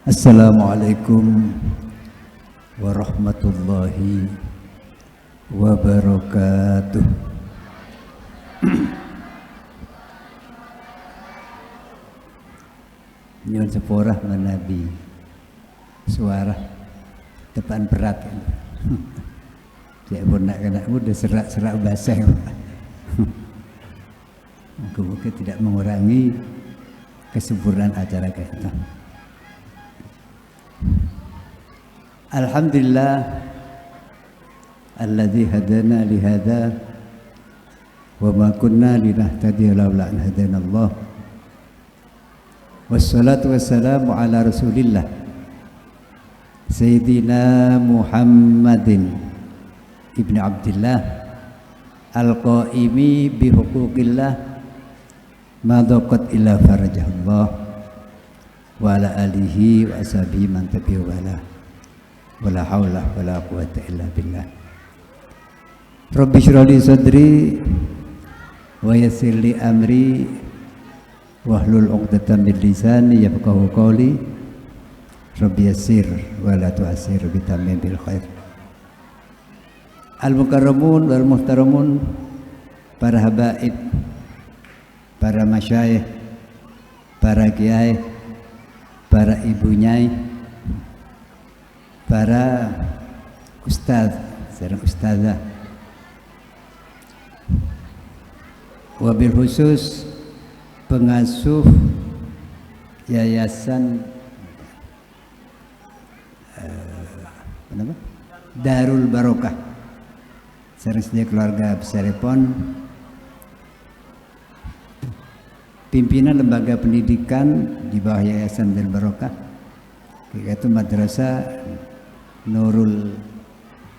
Assalamualaikum warahmatullahi wabarakatuh. Nyuwun seporah menabi suara depan berat. Cek pun nak kena udah serak-serak basah. Moga-moga tidak mengurangi kesempurnaan acara kita. Alhamdulillah alladzi hadana li hadza wa ma kunna linahtadiya laula an hadana Allah. Wassalatu wassalamu ala Rasulillah Sayyidina Muhammadin ibni Abdillah al-qaimi bi huquqillah ma daqat illa farajahullah wa ala alihi wa ashabihi man tabi'u wala wala haula wala quwwata illa billah. Rabbi shrah li sadri wa yassir li amri wahlul 'uqdatam min lisani yafqahu qawli. Rabbi yassir wa la tu'assir bi tammin bil khair. Al mukarramun wal muhtaramun, para habaib, para masyayikh, para kiai, para ibu nyai, para ustaz, serta ustazah, wabil khusus pengasuh yayasan Darul Barokah, serta keluarga besaripun, pimpinan lembaga pendidikan di bawah yayasan Darul Barokah, yaitu Madrasah Nurul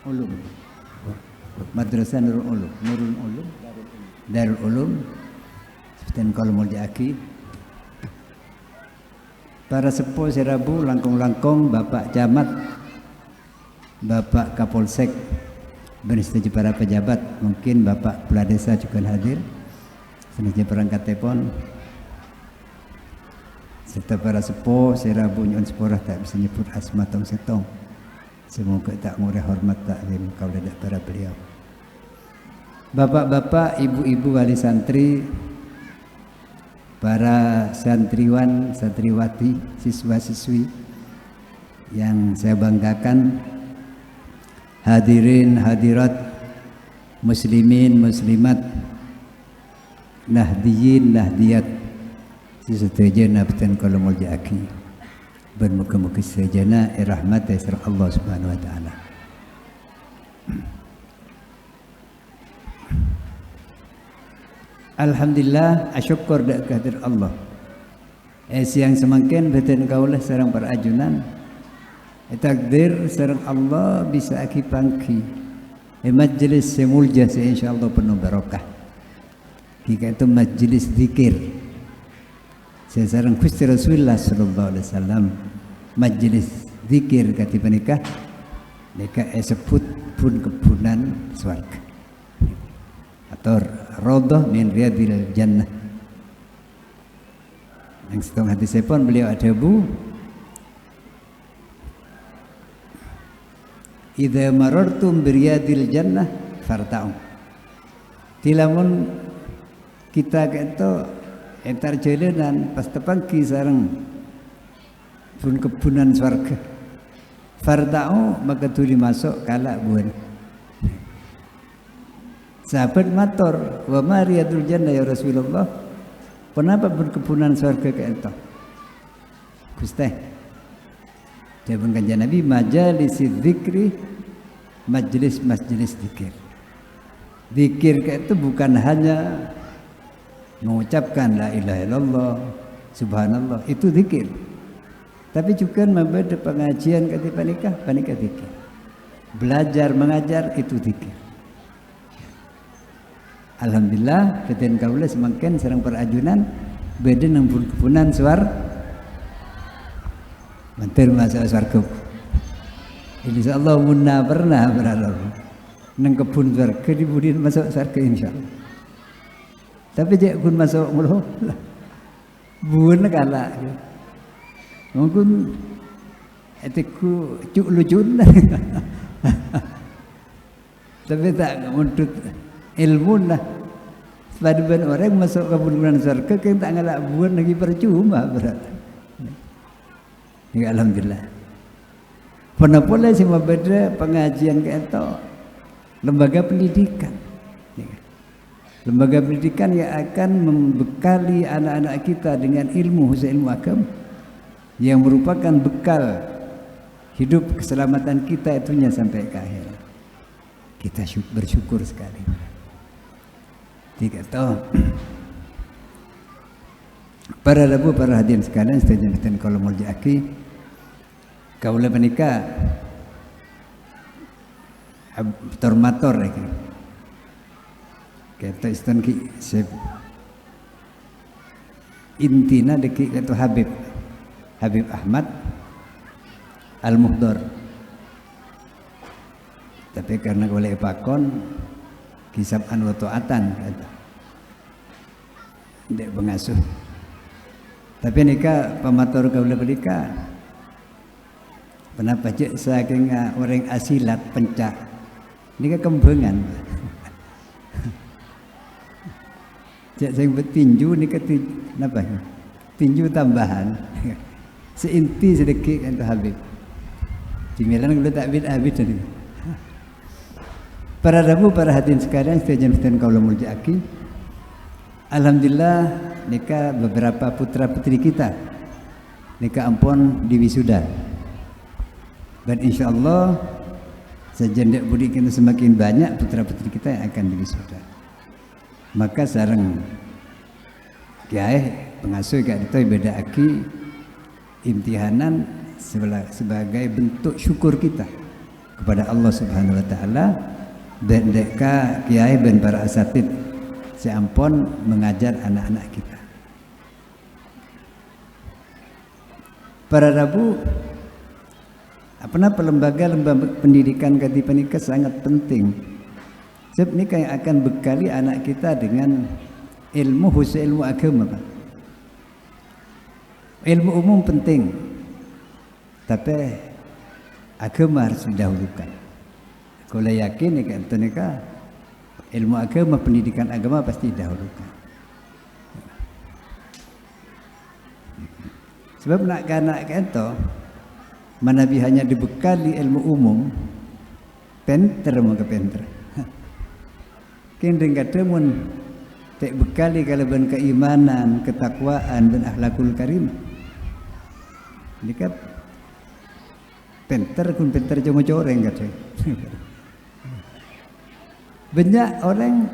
Ulum, Madrasah Nurul Ulum, Darul Ulum, dan kalau mau diaki, para sepuh serabu langkung-langkung, Bapak Camat, Bapak Kapolsek, bersetuju para pejabat, mungkin Bapak Kepala Desa juga hadir, senajan perangkat telepon, serta para sepuh serabu nyuwun seporah tak bisa nyebut asma tong setong. Semoga tak ngureh hormat taklim kau dadak para beliau. Bapak-bapak, ibu-ibu wali santri, para santriwan, santriwati, siswa-siswi yang saya banggakan, hadirin hadirat, muslimin muslimat, nahdiyin nahdiyat, sesedajana nabtan kalau muljaki, bermuka-muka sejana rahmat dari Allah Subhanahu wa taala. Alhamdulillah, asyukur dak kehadirat Allah. Siang semakin beten kaulah sareng para ajunan. Takdir sareng Allah bisa aki pangki. Majlis semulja insyaallah penuh barokah. Jika itu majlis zikir. Saya sareng Gusti Rasulullah sallallahu alaihi wasallam majlis zikir katiba nikah sebut pun kebunan swarga. Atau Raudhah min riyadil jannah. Yang setengah hati saya pun beliau ada bu, idza marartum bi riyadil jannah farta'u. Tilamun kita keto entar jalanan pas tepangki sareng pun kebunan swarga. Farta'u maka tuli masuk kalak buan. Sahabat matur, wa mariyatul jannah ya Rasulullah, kenapa berkebunan surga ke ento? Gusti, jawab kanjeng Nabi, majalis dzikri, majlis zikir. Zikir ke itu bukan hanya mengucapkan la ilaha illallah, subhanallah, itu zikir. Tapi juga membaca pengajian ketika nikah zikir. Belajar mengajar itu zikir. Alhamdulillah keten kaula semakin sareng perajunan beda nang kebunan suar mantir masuk surga. Insyaallah munna pernah beralur nang kebun surga dibudin masuk surga insyaallah. Tapi jek kun masuk mulu bun kala. Mungkin etiku cuk lucun. Tapi tak muntut ilmu lah. Sebagian orang masuk ke bulan surga kan tak ngalak buat lagi percuma berat. Ya alhamdulillah. Pernah pula semua beda pengajian ke itu lembaga pendidikan. Lembaga pendidikan yang akan membekali anak-anak kita dengan ilmu khusus ilmu agama yang merupakan bekal hidup keselamatan kita itunya sampai ke akhir. Kita bersyukur sekali. Tiga tahun. Para rabu, para hadirin sekalian, setuju kalau mau diaki, kaulah menikah, tormator lagi. Kata istan ki intina deki kata Habib Ahmad Al-Muhdar. Tapi karena oleh pakon kisab wa ta'atan kata. Dek pengasuh. Tapi nikah pamator kaula berdika. Kenapa cek saking orang asilat pencak. Nikah kembengan. Cek saya bertinju nikah napa? Tinju tambahan. Seinti sedikit kata Habib. Cimilan kaula tak habis tadi. Para rabu, para hadirin sekalian, setuju kaula muljaaki. Alhamdulillah nikah beberapa putra putri kita nikah ampun diwisuda. Dan insyaallah sejendak budi kita semakin banyak putra putri kita yang akan diwisuda. Maka sareng kiai pengasuh kak itu beda aki imtihanan sebagai bentuk syukur kita kepada Allah Subhanahu wa taala dan deka kiai dan para asatid seampun mengajar anak-anak kita. Para rabu lembaga pendidikan katipan nikah sangat penting. Sebab nikah yang akan bekali anak kita dengan ilmu khusus ilmu agama. Ilmu umum penting, tapi agama harus didahulukan. Kalau yakin nikah ilmu agama, pendidikan agama pasti didahulukan. Sebab nak kanak itu manabi hanya dibekali ilmu umum, penter mau ke penter. Kendeng kata mun tak bekali kalaban keimanan, ketakwaan dan akhlakul karim. Nikah penter kun penter cuma coreng kata. Banyak orang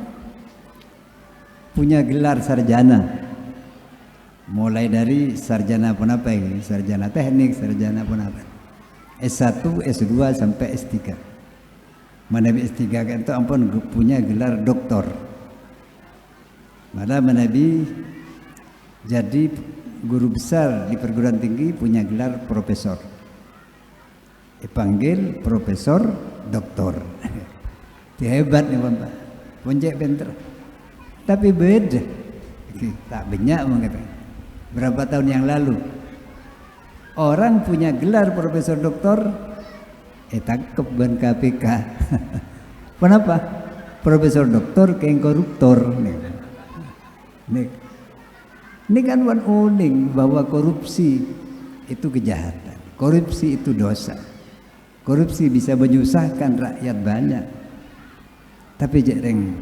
punya gelar sarjana, mulai dari sarjana pun apa ini, sarjana teknik, sarjana pun apa, S1, S2 sampai S3. Mana S3 kan itu ampun punya gelar doktor. Malah Nabi jadi guru besar di perguruan tinggi punya gelar profesor. Dipanggil profesor doktor. Hebat nih Bapak. Ponjek pinter. Tapi beda. Tak banyak mengatakan. Berapa tahun yang lalu orang punya gelar profesor doktor tangkep ban KPK. Kenapa? Profesor doktor kayak koruptor nih. Ini kan wan uning bahwa korupsi itu kejahatan. Korupsi itu dosa. Korupsi bisa menyusahkan rakyat banyak. Tapi jarang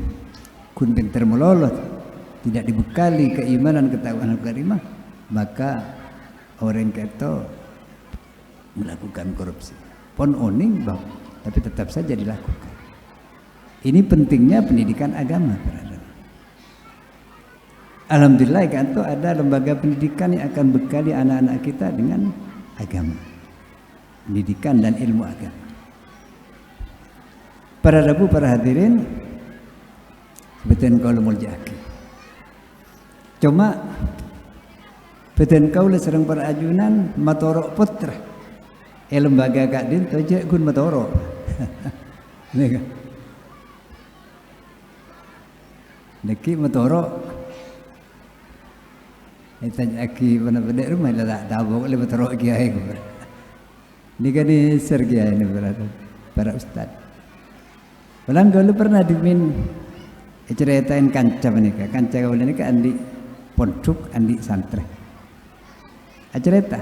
kun pinter melolot, tidak dibekali keimanan ketakwaan karimah, maka orang itu melakukan korupsi. Pon oning bang, tapi tetap saja dilakukan. Ini pentingnya pendidikan agama. Alhamdulillah kan tuh ada lembaga pendidikan yang akan bekali anak-anak kita dengan agama, pendidikan dan ilmu agama. Para rabu, para hadirin, betul kalau muljaki. Cuma betul kau serang para ajunan matorok putra. Lembaga kak din tojek gun matorok. Neki matorok. Tanya aki benar-benar rumah tak tahu boleh matorok kiai. Ini kan ini sergia ini para ustad. Walang kalau pernah dimin ceritain kanca menika, kanca kau ini kan andi pondok, andi santri. Cerita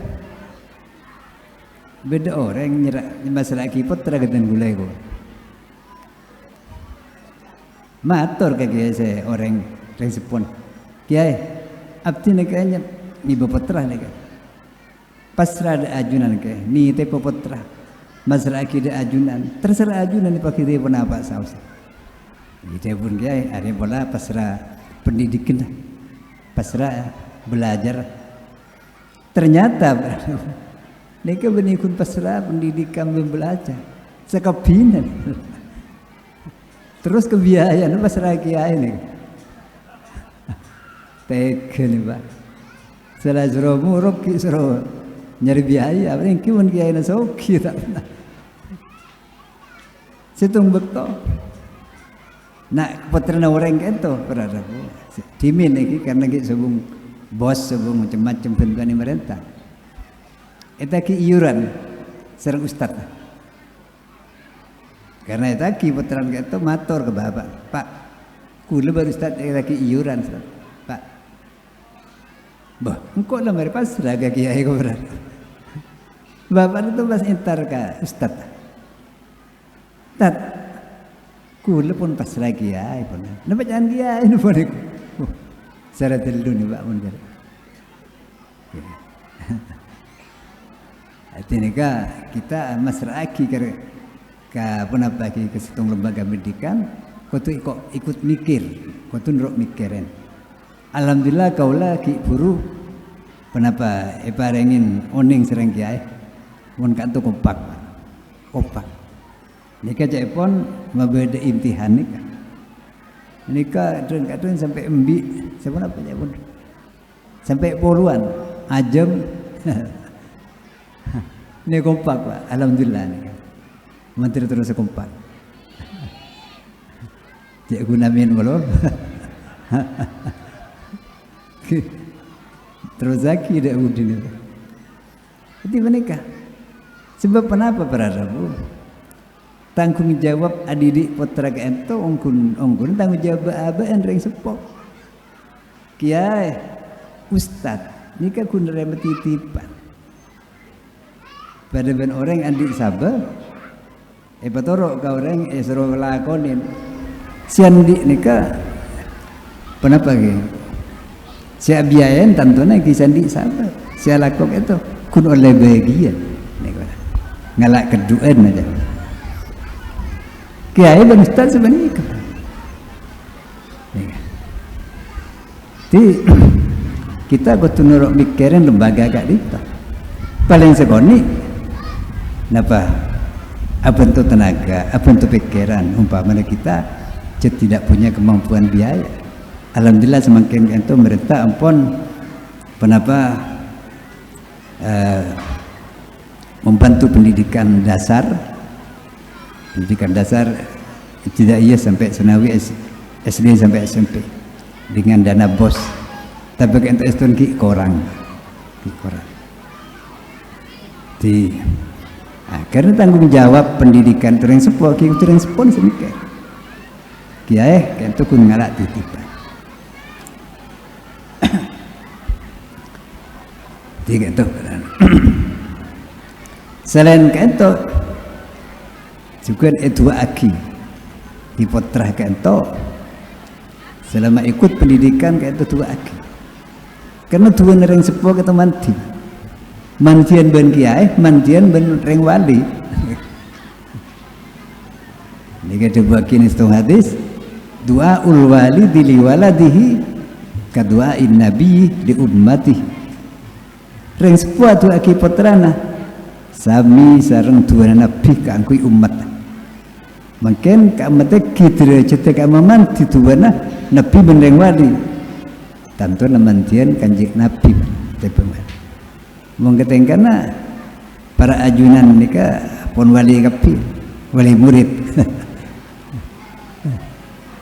beda orang nyerak masalah kipot teragadan gulai ko. Matur kaya saya orang respon. Kiai, abdi nekanya ni bapotra neka. Pasrah ada ajunan ke, ni te bapotra. Masalah kita ajunan, terserah ajunan dipakai dia pun apa saus. Kita pun kiai, ada bola pasrah pendidikan, pasrah belajar. Ternyata mereka benikun pasrah pendidikan belajar sekabinan. Terus kebiayaan pasrah kiai nih. Tega nih Pak. Salah suruh muruk suruh nyari biaya, apa yang kian kiai na soki tak pernah. Situng betul. Nak putra orang itu berada. Dimin lagi karena kita sebung bos sebelum macam-macam bentukan pemerintah. Eta ki iuran serang ustad. Karena eta ki putran itu matur ke bapak, Pak, kula baru ustad eta ki iuran, Pak. Bah, engkau lah mari pasrah ke kiai kau berada. Bapak itu pas entar ke ustad. Tat, kula pun pasrah kiai pun. Nampak jangan kiai ini pun. Secara telu nih Pak Munir. Artinya kita masyarakat ke penapa ke setung lembaga pendidikan, kau tu ikut mikir, kau tu nurut mikirin. Alhamdulillah kaulah ki buru penapa parengin oning serang kiai, mun kan tu kompak. Nika cepon mabeda imtihan nika. Nika kadang sampai embi, siapa apa ya pun, sampai puluhan, ajem, ini kompak Pak, alhamdulillah nih, menteri terus kompak, cek gunamin belum, terus lagi dah udin itu, jadi menikah, sebab kenapa para rabu? Tanggung jawab adidik putra ento ongkun tanggung jawab abaan ring sepok kiai ustad nika kun rem titipan pada ben orang adik sabar patoro ka orang suruh lakonin siandi nika kenapa ge sia biayain tantuna ki sandi sabar sia lakok itu kun oleh bagian nika ngalak keduan aja. Kiai dan ustaz sebenarnya jadi kita kudu nurut mikirin lembaga gak kita paling segoni napa apa untuk tenaga apa untuk pikiran umpamanya kita tidak punya kemampuan biaya alhamdulillah semakin itu mereka ampun kenapa membantu pendidikan dasar tidak iya sampai senawi SD sampai SMP dengan dana bos tapi untuk istun ki korang karena tanggung jawab pendidikan turang sepo ki turang sepon semike kiai kentu kun ngalak titipan tiga itu selain kentu juga dua aki dipotrah kento selama ikut pendidikan kento dua aki karena dua nereng sepo kita mantian ben kiai mantian ben reng wali ini kita bagian istong hadis doa ul wali dili waladihi kedua in nabi di ummati reng sepo dua aki potrana sami sareng dua nabi keangkui umat mungkin kamu kita cetek amaman itu mana nabi bendeng wali tentu namantian kanjik nabi tepeman mungkin karena para ajunan mereka pun wali kapi wali murid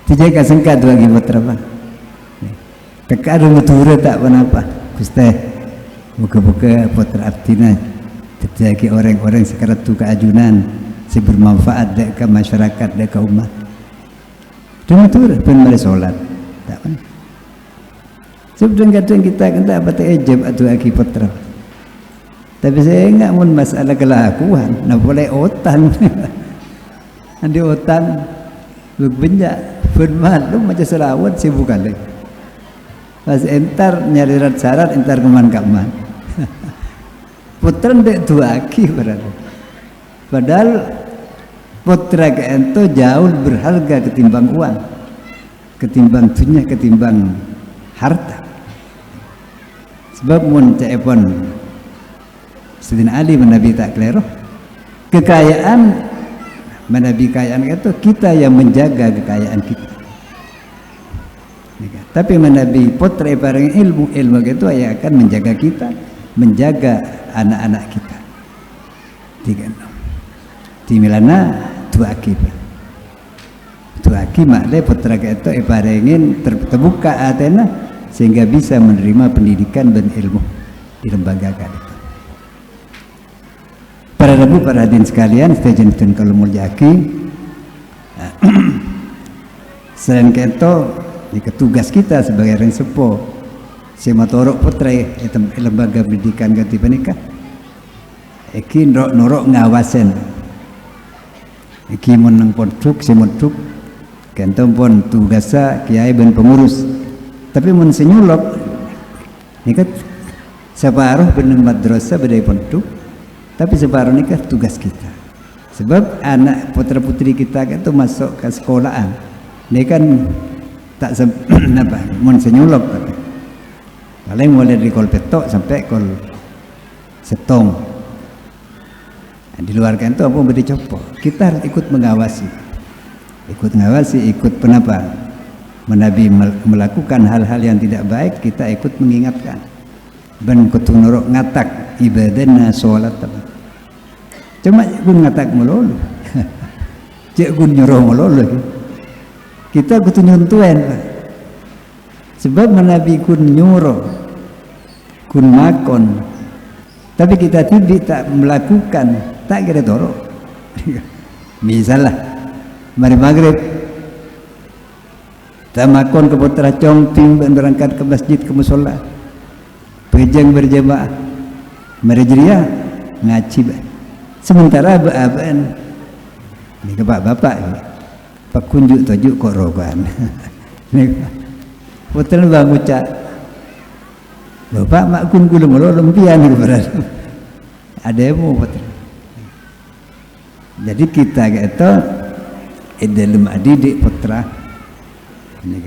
tidak kasengkat lagi berapa kakak ada mutura tak apa Gusti buka-buka putra artina Terjadi orang-orang sekarang tu keajunan si bermanfaat dek ke masyarakat dek ke umat. Cuma tu pun mari solat. Tak kan? Sebab kadang kita kata apa tak ejab atau aki putra. Tapi saya ingat mun masalah kelakuan, nak boleh otan. Andi otan berbenjak bermalu macam selawat sibuk kali. Pas entar nyari syarat entar keman-keman. Putra ndek dua aki berada. Padahal putra ke ento jauh berharga ketimbang uang, ketimbang dunia, ketimbang harta. Sebab mun cepon Sayyidina Ali menabi tak keliru. Kekayaan menabi kekayaan itu kita yang menjaga kekayaan kita. Tapi menabi putra bareng ilmu itu yang akan menjaga kita, menjaga anak-anak kita. Tiga timilana dua akibat. Dua akibat le putra itu ibarengin terbuka atena sehingga bisa menerima pendidikan dan ilmu di lembaga itu. Para Rabu, para hadirin sekalian, setuju dan kalau mulyaki, selain itu, tugas kita sebagai orang sepuh, sematorok putra itu lembaga pendidikan ganti penikah, iki norok ngawasen, iki menang pondok, semuduk, kentong pun tugasnya kiai dan pengurus, tapi mun senyulok, ini kan separuh benar madrasah bedai pondok. Tapi separuh nikah tugas kita. Sebab anak putra putri kita itu masuk ke sekolahan. Dia kan tak apa, mun senyulok tapi. Paling mulai dari kol petok sampai kol setong. Nah, di luar kan itu apa beri copo. Kita harus ikut mengawasi. Ikut mengawasi, ikut penapa? Menabi melakukan hal-hal yang tidak baik, kita ikut mengingatkan. Ben kutunuruk ngatak ibadahna sholat apa. Cuma gun ngatak melulu. Cek gun nyuruh melulu. Kita kutu nyuntuan Pak. Sebab menabi kun nyuruh, kun makon. Tapi kita tidak melakukan, tak kira dorok. Misalnya mari maghrib tak makon ke putra congping berangkat ke masjid ke musola. Pejang berjamaah merejeriah ngaji bah. Sementara abaan ini ke bapak pak kunjuk tujuk kok rogan ini putra bang ucap bapak mak kun gulung lempian itu berada ada yang putra. Jadi kita itu dalam didik putra ini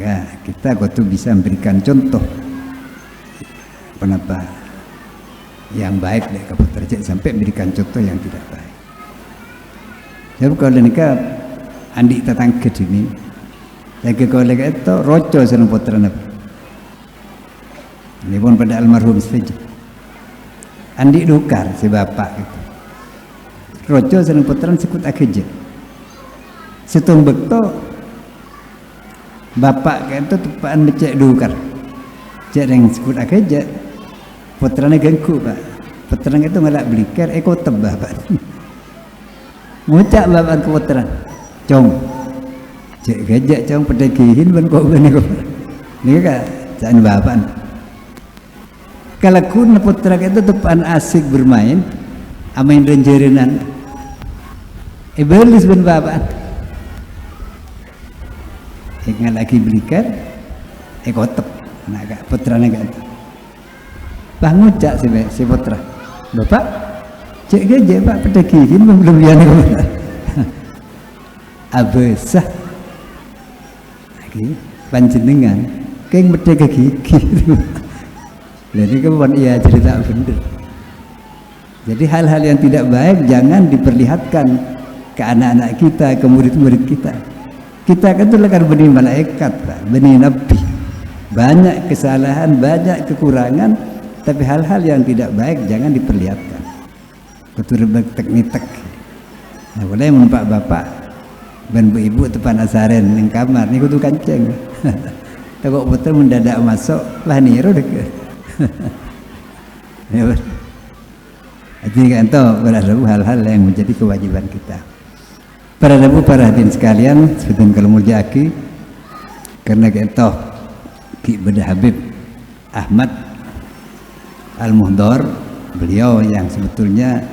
kita waktu bisa memberikan contoh kenapa yang baik dari putra sampai memberikan contoh yang tidak baik. Jadi kalau nikah andi tetangga ini, lagi kalau itu roco senang putra nabi. Ini pun pada almarhum saja. Andi dukar si bapak itu. Roco senang putra sekut akeja. Setung bekto bapak itu tepaan becek dukar. Cek yang sekut akeja. Putranya gengku Pak. Putranya itu ngelak belikar, kau tebah Pak. Ngucap bapak ke putra. Cong. Cek gajak cong pedagihin ban kau bani kau. Ini kan jangan bapak. Kalau kun putra itu tepan asik bermain, amain renjerinan. Belis ban bapak. Ingat lagi belikar, kau tep. Nah, putranya gak. Bangun cak si putra, bapak cek gajah pak pedagihin belum biar abesah lagi panjenengan kayak merdeka gigi jadi kawan iya cerita bener. Jadi hal-hal yang tidak baik jangan diperlihatkan ke anak-anak kita, ke murid-murid kita. Kita kan itu kan benih malaikat pak, benih nabi, banyak kesalahan, banyak kekurangan. Tapi hal-hal yang tidak baik jangan diperlihatkan. Ketur teknik. Nah, boleh menumpak bapak dan ibu tepan asaren yang kamar ni kudu kanceng. Takut putra mendadak masuk lah niru dek. Jadi kan pada hal-hal yang menjadi kewajiban kita. Para hadirin sekalian, sebetulnya kalau muljaki karena kita Ki Bedah Habib Ahmad Al-Muhdor, beliau yang sebetulnya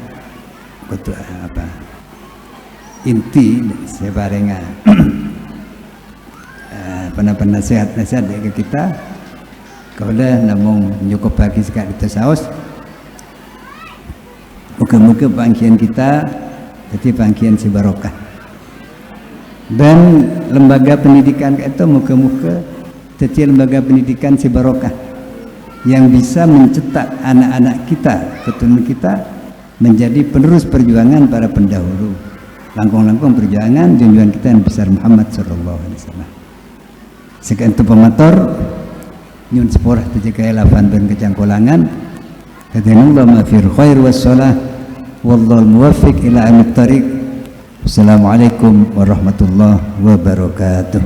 inti sebarengan penasihat ke kita kalau namun nyukup bagi sekali itu saus. Muka-muka pangkian kita jadi pangkian si barokah, dan lembaga pendidikan itu muka-muka jadi lembaga pendidikan si barokah yang bisa mencetak anak-anak kita, keturunan kita menjadi penerus perjuangan para pendahulu, langkung-langkung perjuangan junjungan kita yang besar Muhammad sallallahu alaihi wasallam. Sekian itu pemator nyun seporah terjaga elafan dan kecangkolangan. Kadang-kadang ma fi khair wassalah wallahu muwaffiq ila amit tariq. Assalamualaikum warahmatullahi wabarakatuh.